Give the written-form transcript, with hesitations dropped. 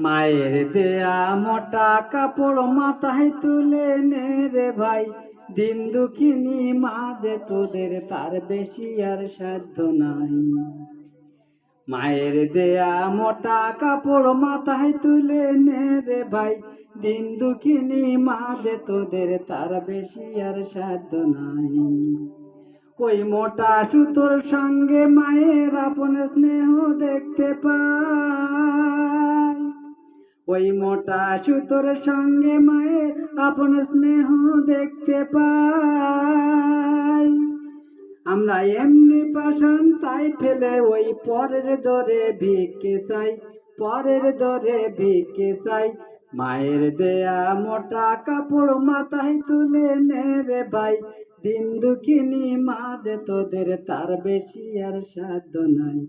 মায়ের দেয়া মোটা কাপড় মাথায় তুলে নে রে ভাই, দিন দুঃখিনী মা যে তোদের তার বেশি আর সাধ্য নাই। মায়ের দেয়া মোটা কাপড় মাথায় তুলে নে রে ভাই, দিন দুঃখিনী মা যে তোদের তার বেশি আর সাধ্য নাই। ওই মোটা সুতোর সঙ্গে মায়ের আপন স্নেহ দেখতে পাই, ওই মোটা সুতোর সঙ্গে মায়ের আপন স্নেহ দেখতে পাই। আমরা এমনি পাষাণ তাই ফেলে ওই পরের দরে ভিক্ষে চাই, পরের দরে ভিক্ষে চাই। মায়ের দেয়া মোটা কাপড় মাথায় তুলে নে রে ভাই, দিন দুঃখিনী মা যে তোদের তার বেশি আর সাধ্য নাই।